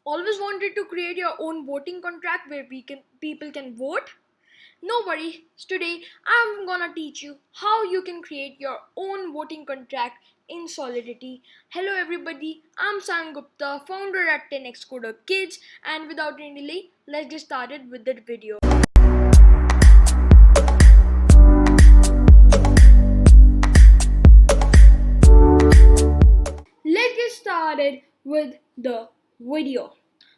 Always wanted to create your own voting contract where people can vote? No worries, today I'm gonna teach you how you can create your own voting contract in Solidity. Hello everybody, I'm Saion Gupta, founder at 10x Coder Kids, and without any delay, let's get started with the video. Let's get started with the video.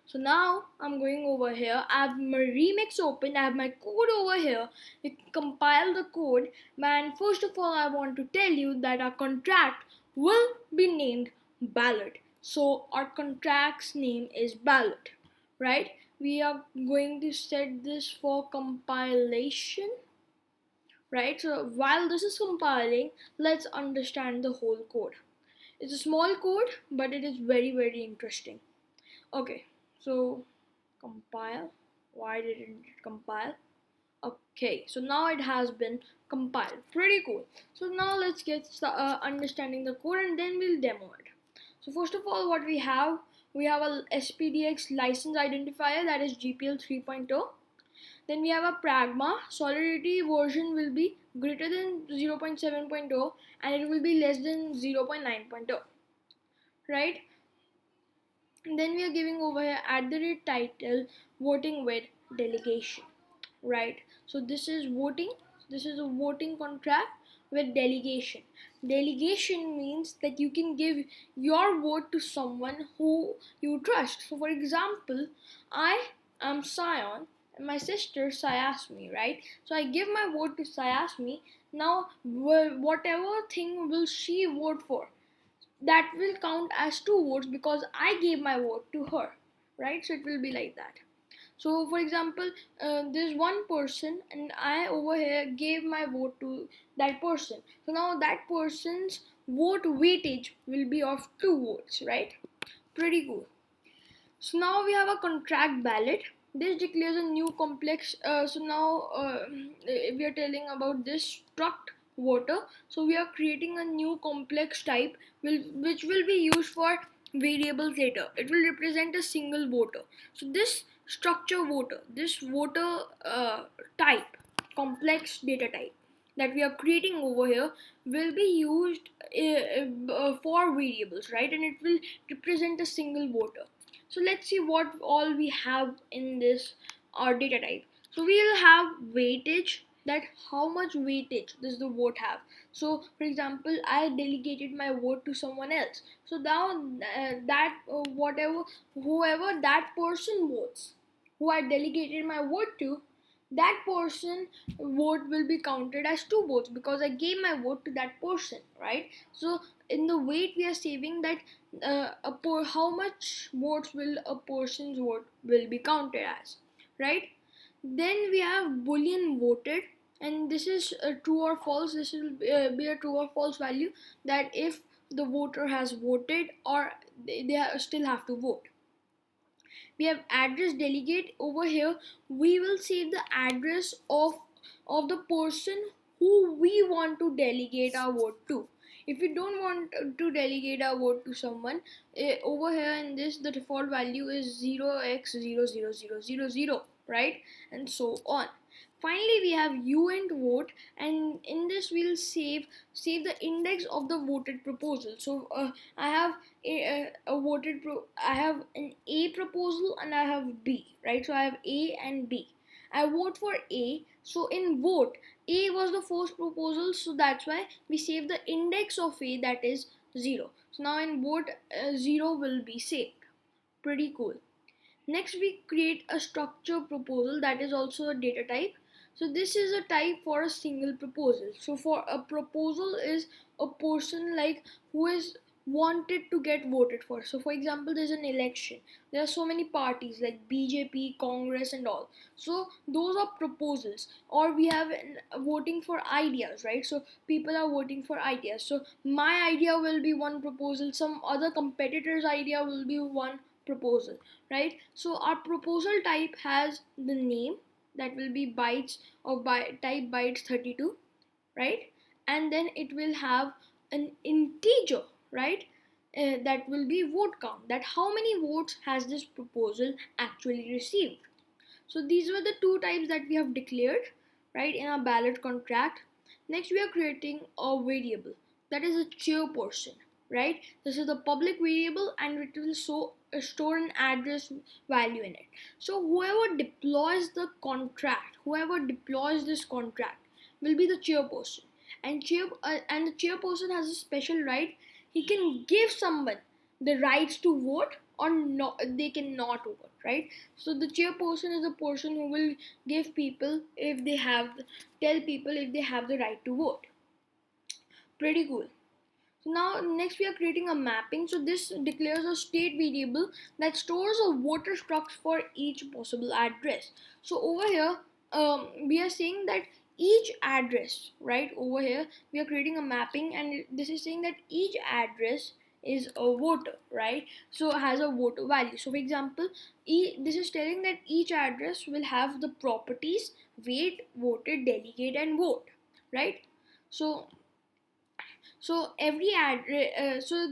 So now I'm going over here. I have my remix open. I have my code over here. We compile the code. And first of all, I want to tell you that our contract will be named ballot. So our contract's name is ballot, right? We are going to set this for compilation, right? So while this is compiling, let's understand the whole code. It's a small code, but it is very interesting. Okay, so compile. Why didn't it compile? Okay, so now it has been compiled. Pretty cool. So now let's get understanding the code, and then we'll demo it. So first of all, what we have a SPDX license identifier, that is GPL 3.0. Then we have a pragma. Solidity version will be greater than 0.7.0 and it will be less than 0.9.0, right? And then we are giving over here @title voting with delegation, right? So this is voting. This is a voting contract with delegation. Delegation means that you can give your vote to someone who you trust. So for example, I am Saion and my sister Sayasmi, right? So I give my vote to Sayasmi. Now whatever thing will she vote for, that will count as 2 votes because I gave my vote to her, right? So it will be like that. So for example, there's one person and I over here gave my vote to that person. So now that person's vote weightage will be of 2 votes, right? Pretty cool. So now we have a contract ballot. This declares a new complex. So now we are telling about this struct voter. So we are creating a new complex type which will be used for variables later. It will represent a single voter. So this structure voter, this voter type, complex data type that we are creating over here will be used for variables, right? And it will represent a single voter. So let's see what all we have in this data type. So we will have weightage, that how much weightage does the vote have. So for example, I delegated my vote to someone else. So now whoever that person votes, who I delegated my vote to, that person vote will be counted as 2 votes because I gave my vote to that person, right? So in the weight we are saving that how much votes will a person's vote will be counted as, right? Then we have boolean voted, and this is true or false. This will be a true or false value, that if the voter has voted or they still have to vote. We have address delegate. Over here we will save the address of the person who we want to delegate our vote to. If we don't want to delegate our vote to someone, over here in this the default value is 0x00000, right? And so on. Finally we have uint vote, and in this we'll save the index of the voted proposal. So I have I have an A proposal and I have B, right? So I have A and B. I vote for A. So in vote, A was the first proposal, so that's why we save the index of A, that is 0. So now in vote, 0 will be saved. Pretty cool. Next we create a structure proposal, that is also a data type. So this is a type for a single proposal. So for a proposal is a person like who is wanted to get voted for. So for example, there's an election. There are so many parties like BJP, Congress and all. So those are proposals. Or we have voting for ideas, right? So people are voting for ideas. So my idea will be one proposal, some other competitor's idea will be one proposal, right? So our proposal type has the name, that will be bytes or type bytes 32, right? And then it will have an integer, right? that will be vote count, that how many votes has this proposal actually received. So these were the two types that we have declared, right, in our ballot contract. Next, we are creating a variable, that is a chairperson, right? This is the public variable and it will store an address value in it. So whoever deploys this contract will be the chairperson. And the chairperson has a special right. He can give someone the rights to vote, or not, they cannot vote, right? So the chairperson is the person who will give people, if they have, tell people if they have the right to vote. Pretty cool. So now next we are creating a mapping. So this declares a state variable that stores a voter struct for each possible address. So over here, we are saying that each address, right, over here we are creating a mapping, and this is saying that each address is a voter, right? So it has a voter value. So for example, this is telling that each address will have the properties wait, voted, delegate, and vote, right? So so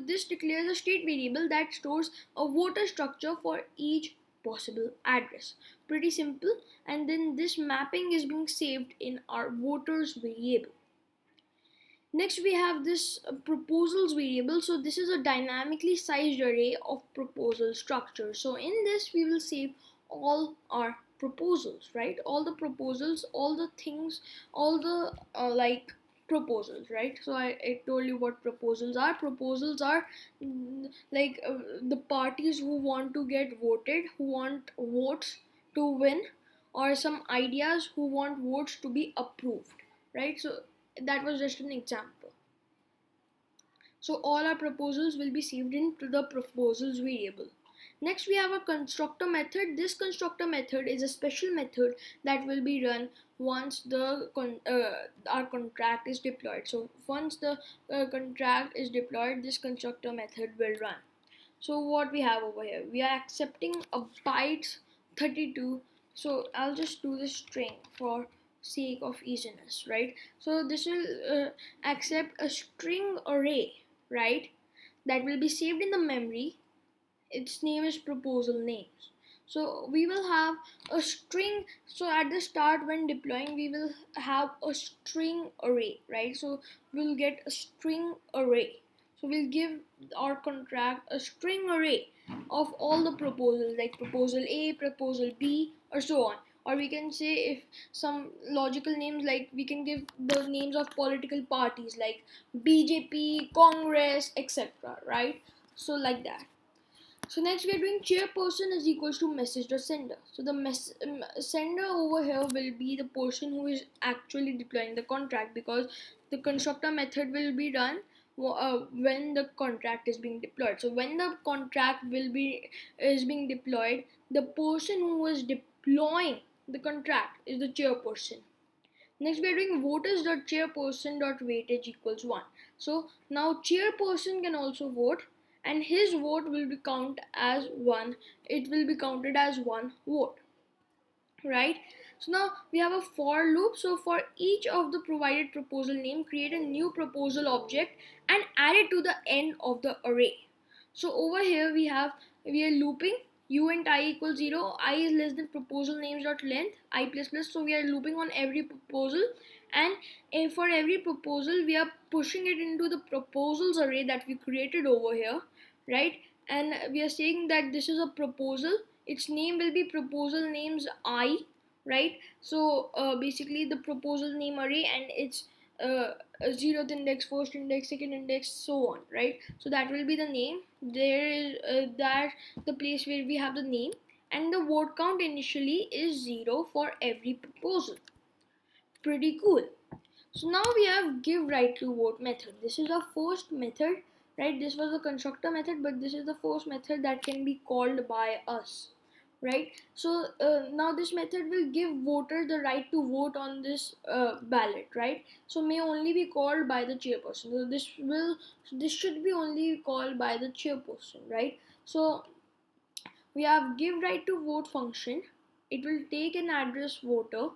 this declares a state variable that stores a voter structure for each possible address. Pretty simple. And then this mapping is being saved in our voters variable. Next we have this proposals variable. So this is a dynamically sized array of proposal structures. So in this we will save all our proposals, right? All the proposals, all the things, all the proposals, right? So I told you what proposals are. Proposals are the parties who want to get voted, who want votes to win, or some ideas who want votes to be approved, right? So that was just an example. So all our proposals will be saved into the proposals variable. Next we have a constructor method. This constructor method is a special method that will be run once our contract is deployed. So once the contract is deployed, this constructor method will run. So what we have over here, we are accepting a bytes 32. So I'll just do the string for sake of easiness, right? So this will accept a string array, right, that will be saved in the memory. Its name is proposal names. So we will have a string. So at the start when deploying, we will have a string array, right? So we'll get a string array. So we'll give our contract a string array of all the proposals, like proposal A, proposal B, or so on. Or we can say, if some logical names, like we can give the names of political parties like BJP, Congress, etc., right? So like that. So next we are doing chairperson is equals to message.sender. So the sender over here will be the person who is actually deploying the contract, because the constructor method will be run when the contract is being deployed. So when the contract is being deployed, the person who is deploying the contract is the chairperson. Next we are doing voters.chairperson.weightage equals 1. So now chairperson can also vote, and his vote will be counted as 1. It will be counted as 1 vote, right? So now we have a for loop. So for each of the provided proposal name, create a new proposal object and add it to the end of the array. So over here we are looping uint I equals 0, I is less than proposal names dot length I plus plus. So we are looping on every proposal, and for every proposal we are pushing it into the proposals array that we created over here, right? And we are saying that this is a proposal. Its name will be proposal names I, right? So basically the proposal name array, and it's zeroth index, first index, second index, so on, right? So that will be the name. There is that the place where we have the name, and the vote count initially is 0 for every proposal. Pretty cool. So now we have give right to vote method. This is our first method, right? This was the constructor method, but this is the first method that can be called by us, right? So now this method will give voters the right to vote on this ballot, right? So may only be called by the chairperson. So this should be only called by the chairperson, right? So we have give right to vote function. It will take an address voter,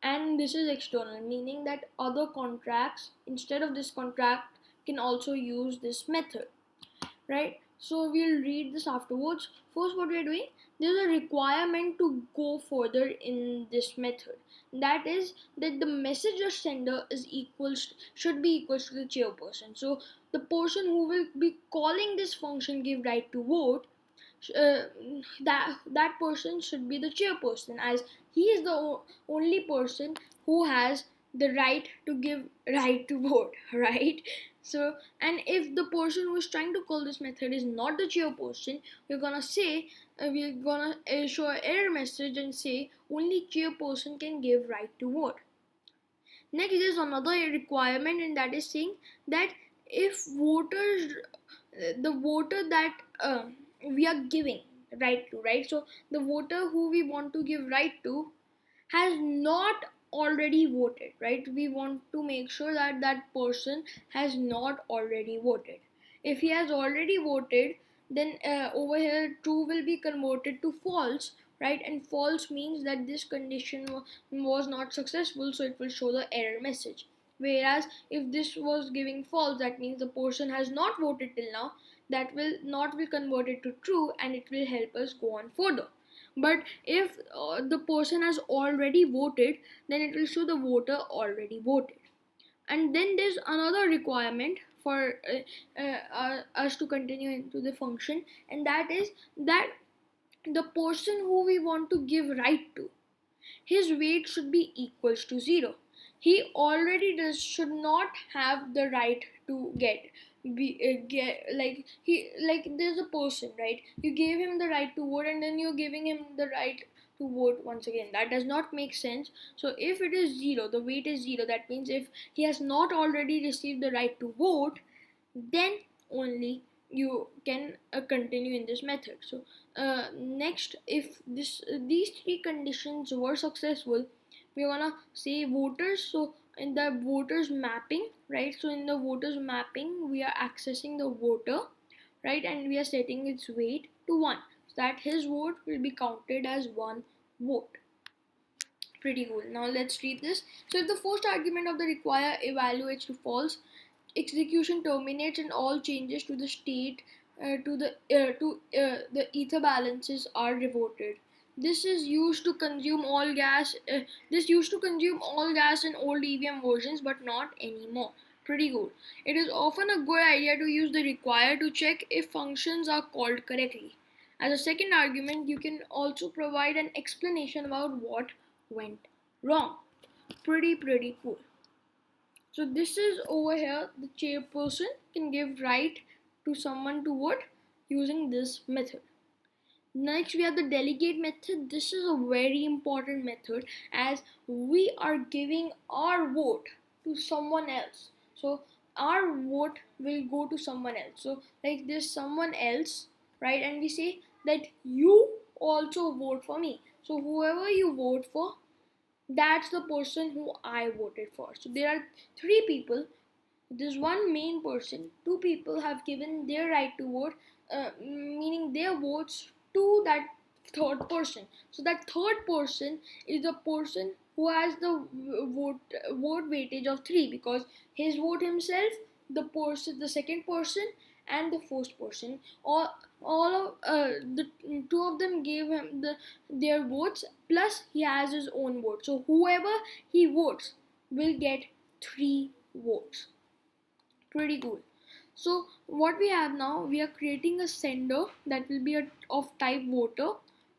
and this is external, meaning that other contracts instead of this contract can also use this method. right? So we'll read this afterwards. First, what we are doing, there's a requirement to go further in this method. That is that the messenger sender is equals should be equals to the chairperson. So the person who will be calling this function give right to vote, uh, that person should be the chairperson, as he is the only person who has the right to give right to vote, right? So, and if the person who is trying to call this method is not the chairperson, we're gonna say we're gonna show an error message and say only chairperson can give right to vote. Next is another requirement, and that is saying that if voters, the voter that we are giving right to, right? So the voter who we want to give right to has not already voted, right? We want to make sure that that person has not already voted. If he has already voted, then over here true will be converted to false, right? And false means that this condition was not successful, so it will show the error message. Whereas if this was giving false, that means the person has not voted till now, that will convert it to true, and it will help us go on further. But if the person has already voted, then it will show the voter already voted. And then there's another requirement for us to continue into the function, and that is that the person who we want to give right to, his weight should be equals to 0. He already does should not have the right to get like he like there's a person, right? You gave him the right to vote and then you're giving him the right to vote once again. That does not make sense. So if it is 0, the weight is 0, that means if he has not already received the right to vote, then only you can continue in this method. So next, if these three conditions were successful, we're gonna say voters. So in the voters mapping, right? So in the voters mapping, we are accessing the voter, right? And we are setting its weight to 1, so that his vote will be counted as 1 vote. Pretty cool. Now let's read this. So if the first argument of the require evaluates to false, execution terminates and all changes to the state the ether balances are reverted. This is used to consume all gas. This used to consume all gas in old EVM versions, but not anymore. Pretty good. It is often a good idea to use the require to check if functions are called correctly. As a second argument, you can also provide an explanation about what went wrong. Pretty cool. So this is over here, the chairperson can give right to someone to vote using this method. Next we have the delegate method. This is a very important method, as we are giving our vote to someone else. So our vote will go to someone else. So like this someone else, right? And we say that you also vote for me. So whoever you vote for, that's the person who I voted for. So there are three people. There's one main person. Two people have given their right to vote, meaning their votes to that third person. So that third person is the person who has the vote weightage of 3, because his vote himself, the second person, and the first person, all of the two of them gave him their votes, plus he has his own vote. So whoever he votes will get 3 votes. Pretty cool. So what we have now, we are creating a sender that will be of type voter,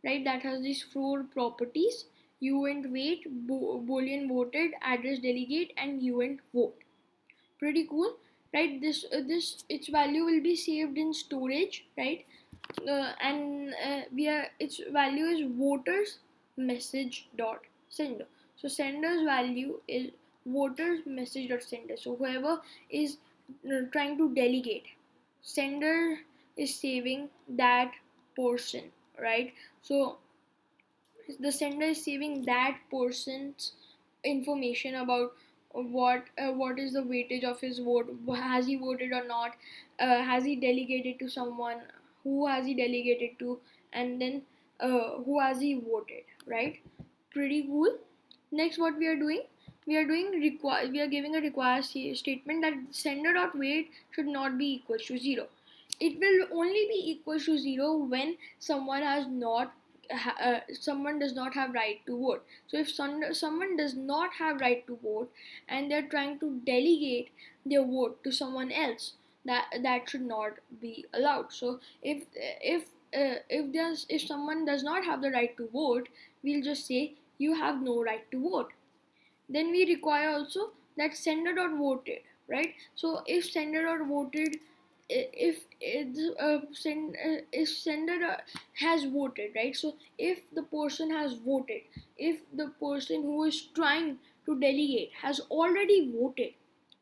right? That has these 4 properties: event weight, boolean voted, address delegate, and event vote. Pretty cool, right? This its value will be saved in storage, right? And we are its value is voters message dot sender. So sender's value is voters message dot sender. So whoever is trying to delegate, sender is saving that portion, right? So the sender is saving that person's information about what is the weightage of his vote, has he voted or not, has he delegated to someone, who has he delegated to, and then who has he voted, right? Pretty cool. Next, what we are doing, we are giving a require statement that sender dot weight should not be equal to 0. it will only be equal to 0 when someone does not have right to vote. So if someone does not have right to vote and they're trying to delegate their vote to someone else, that should not be allowed. So if someone does not have the right to vote, we'll just say you have no right to vote. Then we require also that sender dot voted, right? So if sender dot voted, if sender has voted, right? So if the person has voted, if the person who is trying to delegate has already voted,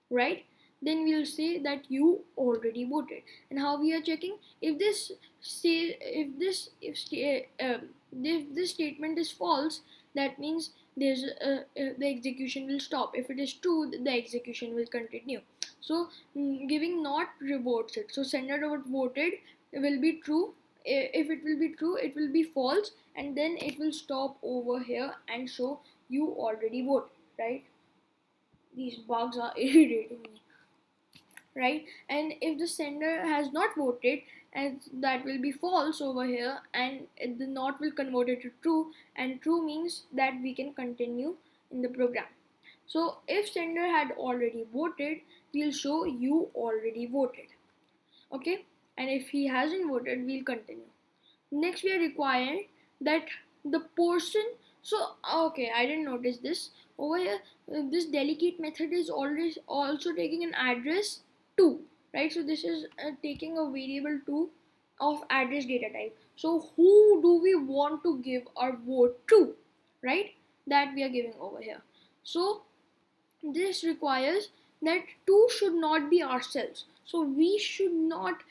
right, then we'll say that you already voted. And how we are checking? If this say if this statement is false, that means the execution will stop. If it is true, the execution will continue. So giving not reverts it. So sender dot voted will be true. If it will be true, it will be false, and then it will stop over here and show you already voted, right? These bugs are irritating me, right? And if the sender has not voted, and that will be false over here, and the not will convert it to true, and true means that we can continue in the program. So if sender had already voted, we'll show you already voted, okay? And if he hasn't voted, we'll continue. Next, we are required that the person, so okay, I didn't notice this over here. This delegate method is always also taking an address 2, right? So this is taking a variable 2 of address data type. So who do we want to give our vote to, right? That we are giving over here. So this requires that 2 should not be ourselves. So we should not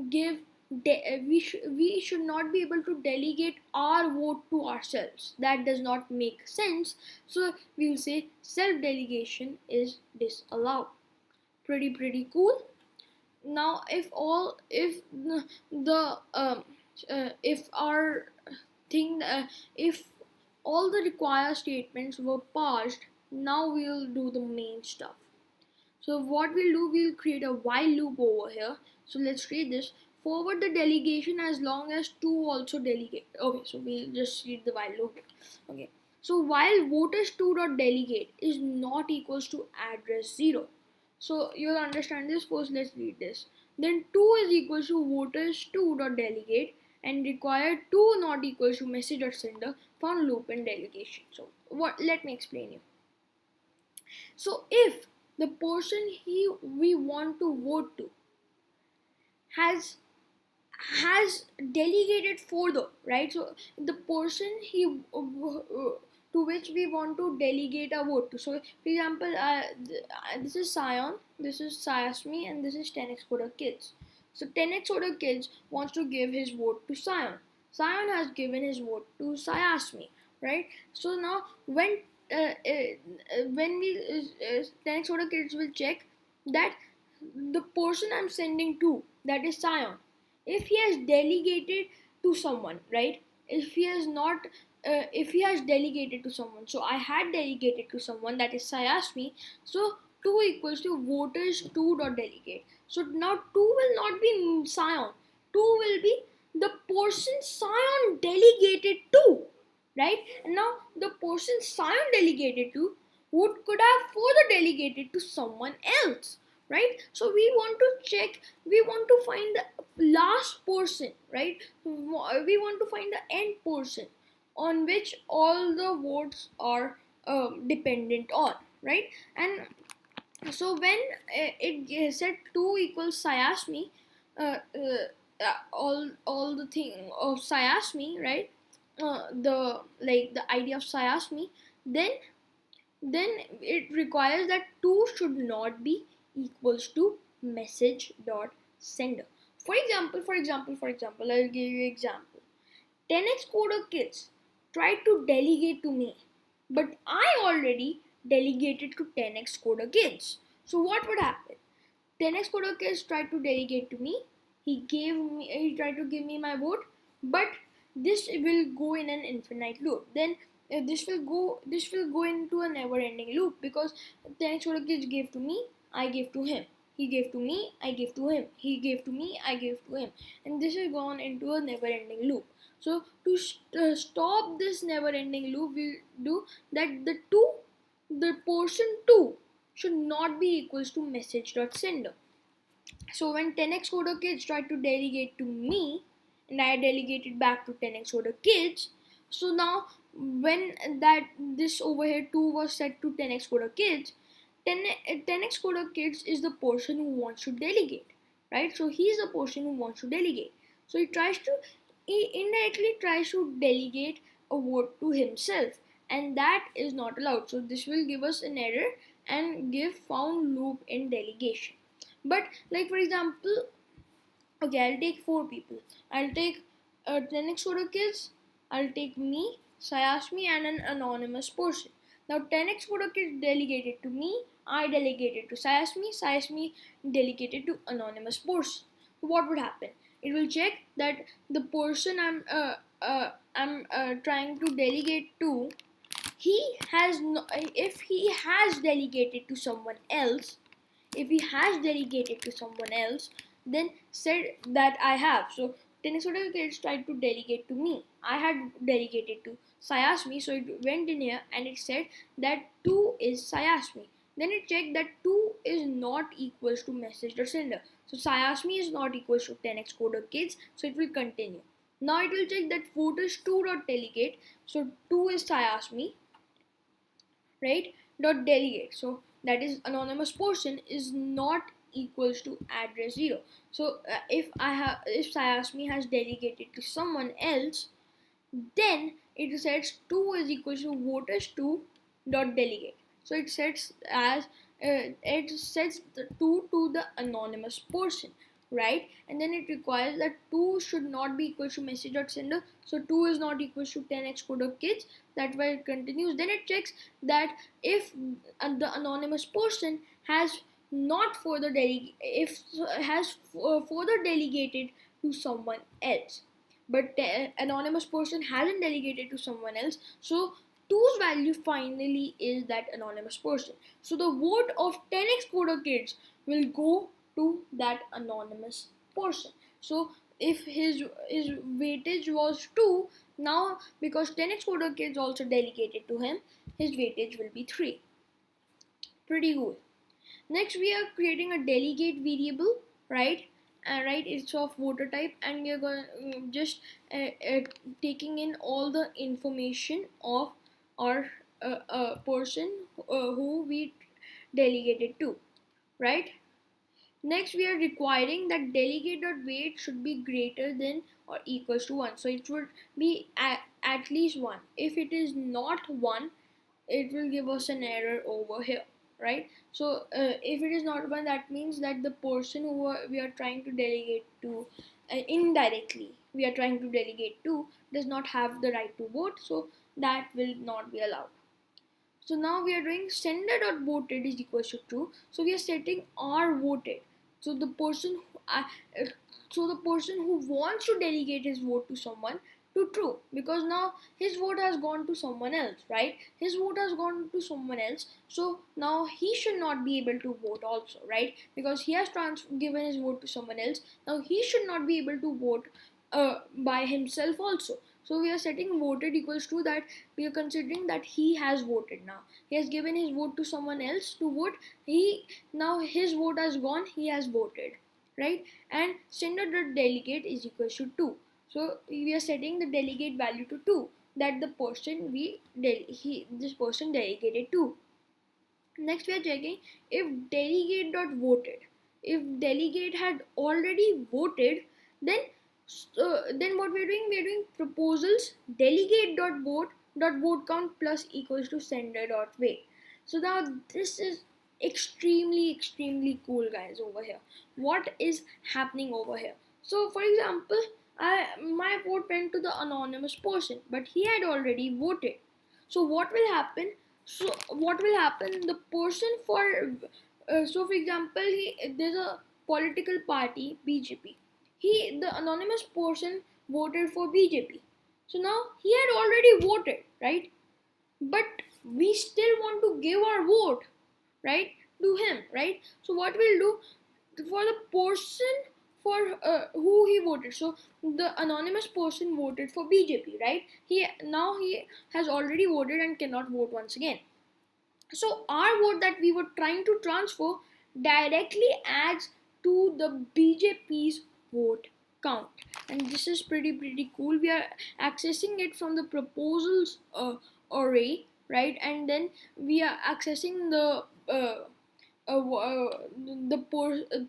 give we should not be able to delegate our vote to ourselves. That does not make sense. So we will say self delegation is disallowed. Pretty cool. Now if our thing if all the required statements were parsed, now we'll do the main stuff. So what we'll do, we'll create a while loop over here. So let's read this. Forward the delegation as long as 2 also delegate. Okay, so we'll just read the while loop. Okay. So while voters2.delegate is not equals to address 0. So you'll understand this. First, let's read this. Then 2 is equals to voters2.delegate and required 2 not equals to message.sender found loop and delegation. So what? Let me explain you. So if the person we want to vote to has delegated further, right? So the person to which we want to delegate a vote to. So for example, this is Saion, this is Sayasmi, and this is 10x Coder Kids. So 10x Coder Kids wants to give his vote to Saion. Saion has given his vote to Sayasmi, right? So now when we 10x Coder Kids will check that the person I'm sending to, that is Saion, if he has delegated to someone, right? If he has not, if he has delegated to someone, so I had delegated to someone, that is Sayasmi. So 2 equals to voters2.delegate. So now 2 will not be Saion. 2 will be the person Saion delegated to, right? And now the person Saion delegated to could have further delegated to someone else, right? So we want to check, we want to find the last person, right? We want to find the end person on which all the votes are dependent on, right? And so when it said 2 equals Sayasmi, all the thing of Sayasmi, right? The idea of Sayasmi, then it requires that 2 should not be equals to message dot sender. For example, I'll give you an example. 10x Coder Kids tried to delegate to me, but I already delegated to 10x Coder Kids. So what would happen? 10x Coder Kids tried to delegate to me. He tried to give me my vote, but this will go in an infinite loop. Then this will go into a never ending loop, because 10x Coder Kids gave to me, I gave to him. He gave to me, I gave to him. He gave to me, I gave to him. And this has gone into a never-ending loop. So to stop this never-ending loop, we do that the portion 2 should not be equals to message.sender. So when 10x coder kids tried to delegate to me, and I delegated back to 10x coder kids, so now when that this over here 2 was set to 10x coder kids, 10x coder kids is the person who wants to delegate, right? So he's the person who wants to delegate. So he indirectly tries to delegate a vote to himself, and that is not allowed. So this will give us an error and give found loop in delegation. But like for example, okay, I'll take 4 people. I'll take 10x coder kids, I'll take me, Sayashmi, and an anonymous person. Now 10x coder kids delegated to me, I delegated to Sayashmi, Sayashmi delegated to anonymous person. So what would happen? It will check that the person I'm trying to delegate to, he has no, if he has delegated to someone else, if he has delegated to someone else, then said that I have. So Tennessee kids tried to delegate to me. I had delegated to Sayashmi, so it went in here and it said that 2 is Sayashmi. Then it checked that 2 is not equals to message.sender. So Sayashmi is not equals to 10x coder kids, so it will continue. Now it will check that vote is 2.delegate, so 2 is Sayashmi, right? Dot delegate, so that is anonymous portion is not equals to address 0. So if Sayasmi has delegated to someone else, then it sets 2 is equals to voters 2 dot delegate. So it sets as it sets the 2 to the anonymous portion, right? And then it requires that 2 should not be equal to message.sender. So 2 is not equal to 10x coder kids. That's why it continues. Then it checks that if the anonymous person has not further further delegated to someone else, but the anonymous person hasn't delegated to someone else, so 2's value finally is that anonymous person. So the vote of 10x coder kids will go to that anonymous person. So if his weightage was 2, now because 10x coder kids also delegated to him, his weightage will be 3. Pretty cool. Next we are creating a delegate variable, right? Right, it's of voter type, and we are going just taking in all the information of our person who we delegated to, right? Next, we are requiring that delegate.weight should be greater than or equals to 1. So it should be at least 1. If it is not 1, it will give us an error over here, right? So if it is not 1, that means that the person who we are trying to delegate to indirectly, we are trying to delegate to, does not have the right to vote. So that will not be allowed. So now we are doing sender.voted is equals to true. So we are setting our voted. So the person who wants to delegate his vote to someone to true, because now his vote has gone to someone else, right? His vote has gone to someone else, so now he should not be able to vote also, right? Because he has given his vote to someone else, now he should not be able to vote by himself also. So we are setting voted equals to that. We are considering that he has voted now. He has given his vote to someone else to vote. Now his vote has gone. He has voted, right? And sender.delegate is equals to 2. So we are setting the delegate value to 2. That the person this person delegated to. Next we are checking if delegate.voted. If delegate had already voted, then what we're doing, we're doing proposals delegate.vote count plus equals to sender.weight. So now this is extremely cool, guys. Over here, what is happening over here? So for example, my vote went to the anonymous person, but he had already voted. So what will happen? The person so for example, there's a political party BJP. The anonymous person voted for BJP. So now he had already voted, right? But we still want to give our vote, right, to him, right? So what we'll do, for the person for who he voted. So the anonymous person voted for BJP, right? He has already voted and cannot vote once again. So our vote that we were trying to transfer directly adds to the BJP's vote count, and this is pretty cool. We are accessing it from the proposals array, right? And then we are accessing the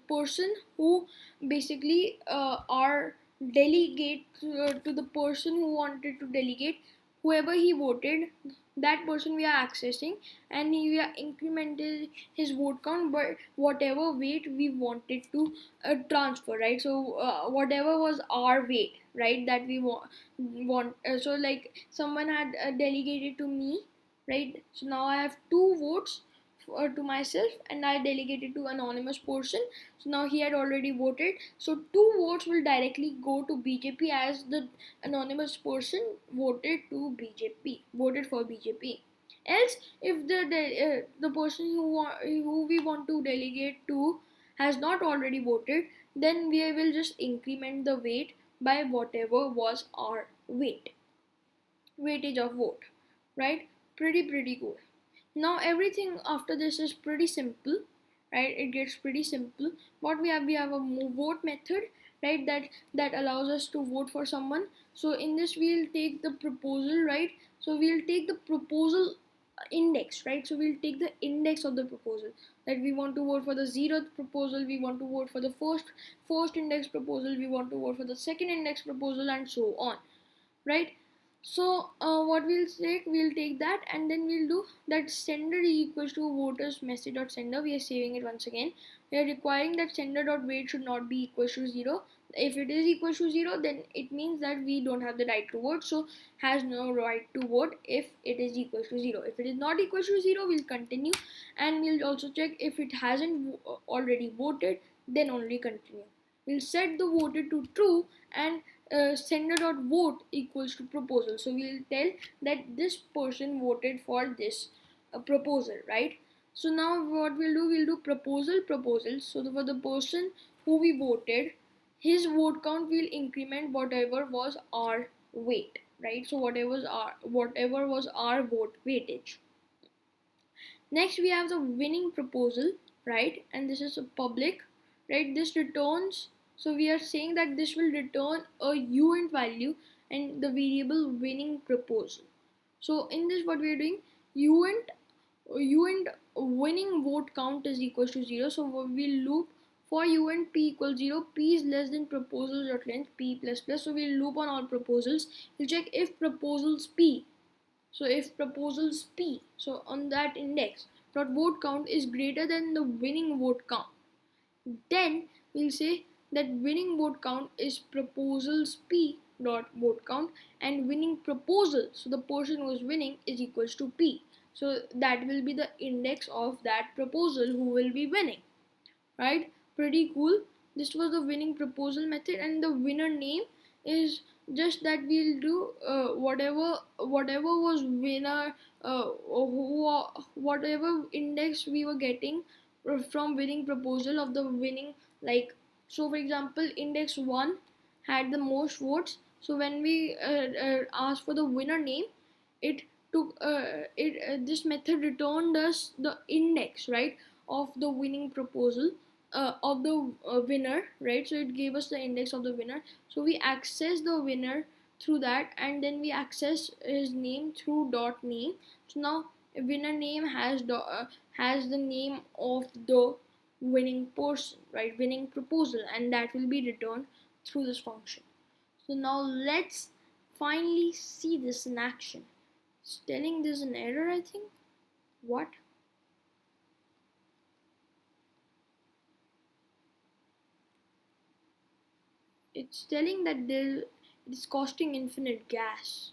person who basically are delegate to the person who wanted to delegate, whoever he voted, that person we are accessing, and we are incrementing his vote count by whatever weight we wanted to transfer, right? So whatever was our weight, right, that we want so like someone had delegated to me, right? So now I have two votes to myself, and I delegated to anonymous person. So now he had already voted. So two votes will directly go to BJP as the anonymous person voted for BJP. Else, if the person who we want to delegate to has not already voted, then we will just increment the weight by whatever was our weightage of vote, right? Pretty cool. Now everything after this is pretty simple, right? It gets pretty simple. What we have a vote method, right? That allows us to vote for someone. So in this we'll take the proposal, right? So we'll take the proposal index, right? So we'll take the index of the proposal, that we want to vote for the 0th proposal, we want to vote for the first index proposal, we want to vote for the second index proposal, and so on, right? So what we'll take that, and then we'll do that sender is equals to voters message dot sender. We are saving it once again. We are requiring that sender dot weight should not be equals to 0. If it is equals to 0, then it means that we don't have the right to vote, so has no right to vote if it is equals to 0. If it is not equals to 0, we'll continue, and we'll also check if it hasn't already voted, then only continue. We'll set the voted to true, and sender dot vote equals to proposal. So we'll tell that this person voted for this proposal, right? So now what we'll do proposal. So for the person who we voted, his vote count will increment whatever was our weight, right? So whatever was our vote weightage. Next we have the winning proposal, right? And this is a public, right? This returns, so we are saying that this will return a uint value and the variable winning proposal. So in this what we are doing, uint winning vote count is equals to 0. So we'll loop for uint p equals 0, p is less than proposals dot length p plus plus. So we'll loop on all proposals. We'll check if proposals p, so if proposals P, so on that index dot vote count is greater than the winning vote count, then we'll say that winning vote count is proposals P dot vote count, and winning proposal, so the person who is winning, is equals to P. So that will be the index of that proposal who will be winning, right? Pretty cool. This was the winning proposal method, and the winner name is just that we'll do whatever was winner, whatever index we were getting from winning proposal of the winning, like, so for example index 1 had the most votes, so when we asked for the winner name, it took this method returned us the index, right, of the winning proposal, of the winner, right? So it gave us the index of the winner. So we access the winner through that, and then we access his name through dot name. So now winner name has the name of the winning person, right, winning proposal, and that will be returned through this function. So now let's finally see this in action. It's telling there's an error, I think. What? It's telling that it's costing infinite gas.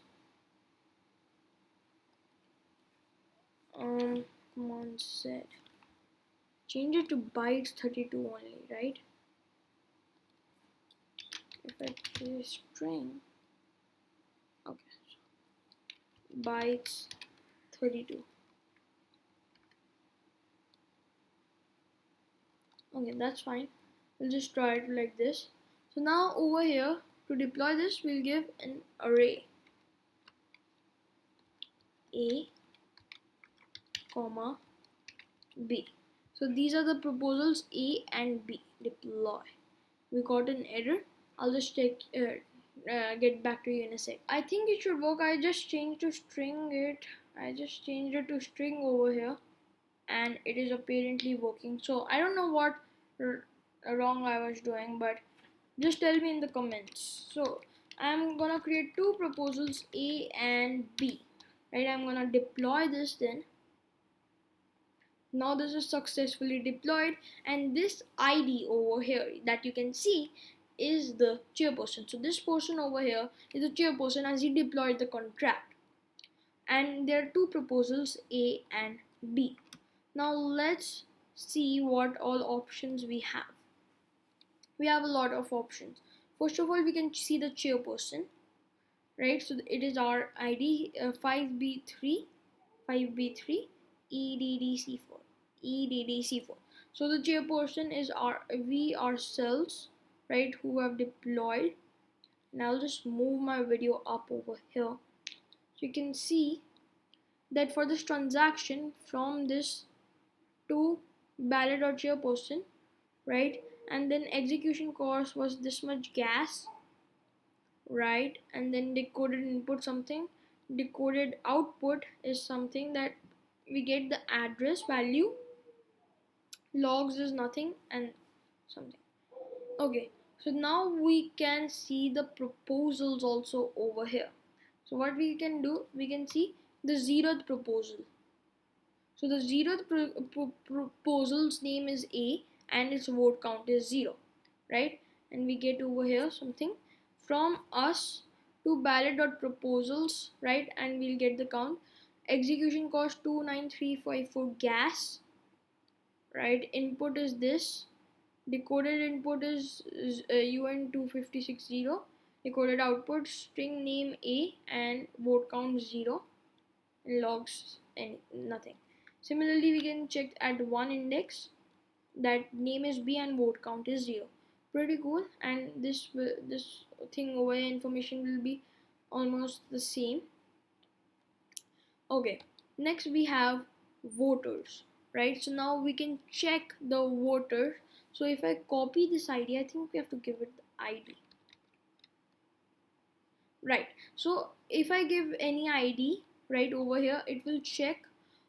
Command said change it to bytes 32 only, right? If I say string, okay, bytes 32. Okay, that's fine. We'll just try it like this. So now over here, to deploy this, we'll give an array A, comma, B. So these are the proposals A and B. Deploy. We got an error. I'll just get back to you in a sec. I think it should work. I just changed to string it. I just changed it to string over here, and it is apparently working. So I don't know what wrong I was doing, but just tell me in the comments. So I'm gonna create two proposals A and B. Right? I'm gonna deploy this then. Now this is successfully deployed, and this ID over here that you can see is the chairperson. So this person over here is the chairperson as he deployed the contract. And there are two proposals A and B. Now let's see what all options we have. We have a lot of options. First of all, we can see the chairperson, right? So it is our ID 5B3 EDDC4 EDDC4. So the chairperson is we ourselves, right, who have deployed. And I'll just move my video up over here so you can see that for this transaction from this to chairperson, right, and then execution cost was this much gas, right, and then decoded input something, decoded output is something that we get the address value, logs is nothing, and something. Okay, so now we can see the proposals also over here. So what we can do, we can see the 0th proposal. So the 0th proposal's name is A and its vote count is 0, right? And we get over here something from us to ballot.proposals, right? And we'll get the count. Execution cost 29354 gas, right? Input is this. Decoded input is UN2560. Decoded output string name A and vote count 0 and logs and nothing. Similarly, we can check at one index that name is B and vote count is 0. Pretty cool. And this thing over here, information will be almost the same. Okay, next we have voters, right? So now we can check the voter. So if I copy this ID, I think we have to give it the ID, right? So if I give any ID right over here, it will check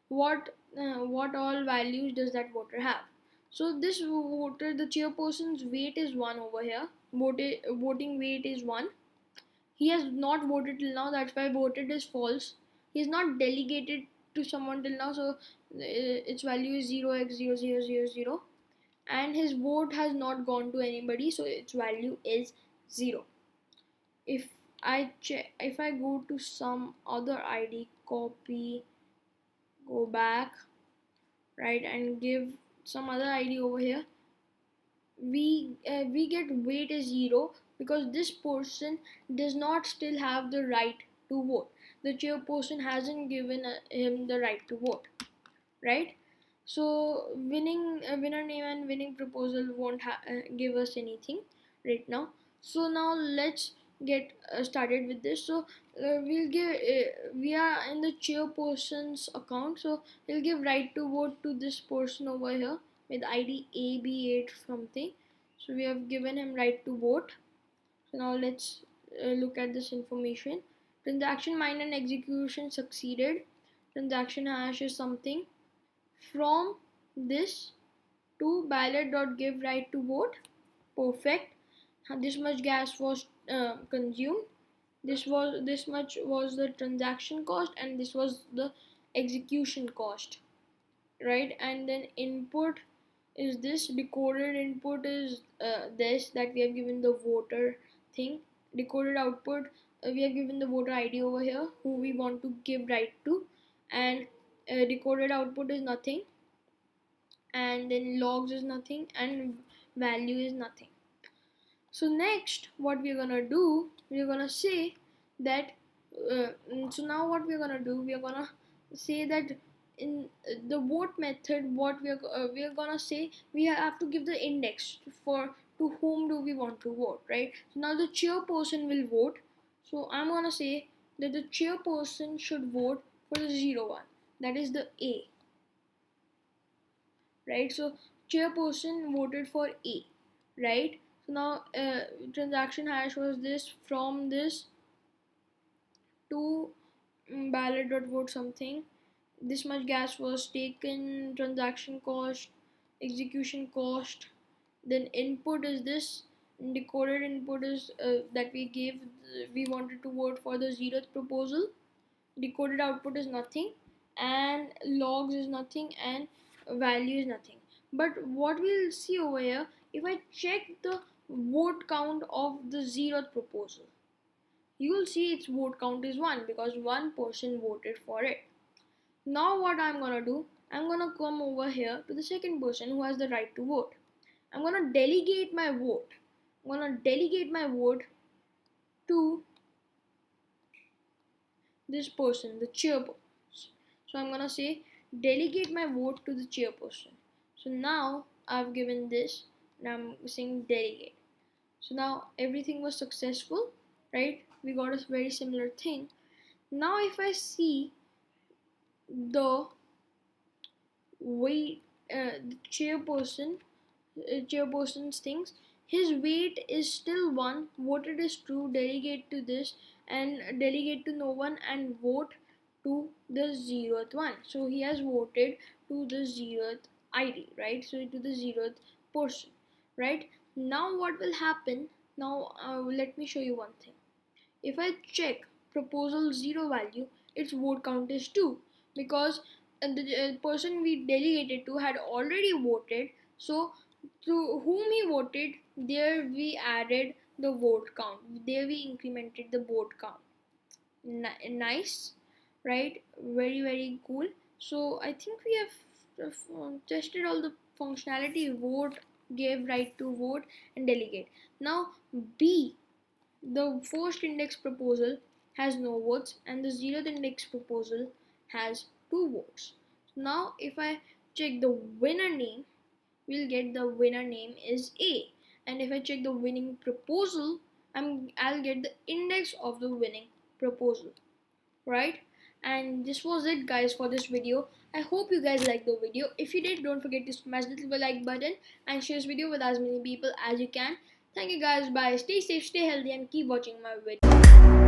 what all values does that voter have. So this voter, the chairperson's weight is 1 over here. Voting weight is 1. He has not voted till now, that's why voted is false. He is not delegated to someone till now, so its value is 0x0000, and his vote has not gone to anybody, so its value is 0. If I go to some other ID, copy, go back, right, and give some other ID over here, we get weight is 0 because this person does not still have the right to vote. The chairperson hasn't given him the right to vote, right? So winner name and winning proposal won't give us anything right now. So now let's get started with this. So we'll give we are in the chairperson's account, so we'll give right to vote to this person over here with ID AB8 something. So we have given him right to vote. So now let's look at this information. Transaction mined and execution succeeded. Transaction hash is something from this to ballot.give right to vote. Perfect. This much gas was consumed. This much was the transaction cost, and this was the execution cost, right? And then input is this. Decoded input is this that we have given the voter thing. Decoded output, we have given the voter ID over here who we want to give right to, and decoded output is nothing, and then logs is nothing, and value is nothing. So next what we're gonna do, we're gonna say that so now what we're gonna do, we're gonna say that in the vote method, what we are gonna say, we have to give the index for to whom do we want to vote, right? So now the chairperson will vote. So I'm gonna say that the chairperson should vote for the 01, that is the A, right? So chairperson voted for A, right? So now transaction hash was this, from this to ballot dot vote something, this much gas was taken, transaction cost, execution cost, then input is this, decoded input is that we gave, we wanted to vote for the 0th proposal, decoded output is nothing, and logs is nothing, and value is nothing. But what we'll see over here, if I check the vote count of the 0th proposal, you will see its vote count is 1 because one person voted for it. Now what I'm gonna do, I'm gonna come over here to the second person who has the right to vote. I'm gonna delegate my vote. I'm gonna delegate my vote to this person, the chairperson. So I'm gonna say delegate my vote to the chairperson. So now I've given this and I'm saying delegate. So now everything was successful, right? We got a very similar thing. Now if I see the weight, the chairperson's things, his weight is still 1, voted is true, delegate to this and delegate to no one and vote to the 0th one. So he has voted to the 0th ID, right? So to the 0th person, right? Now what will happen, now let me show you one thing. If I check proposal 0 value, its vote count is 2 because the person we delegated to had already voted. So to whom he voted, there we added the vote count. There we incremented the vote count. Nice, right? Very, very cool. So I think we have tested all the functionality: vote, give right to vote, and delegate. Now B, the first index proposal has no votes and the 0th index proposal has 2 votes. Now if I check the winner name, we'll get the winner name is A, and if I check the winning proposal, I'll get the index of the winning proposal, right? And this was it guys for this video. I hope you guys liked the video. If you did, don't forget to smash the like button and share this video with as many people as you can. Thank you guys, bye, stay safe, stay healthy, and keep watching my video.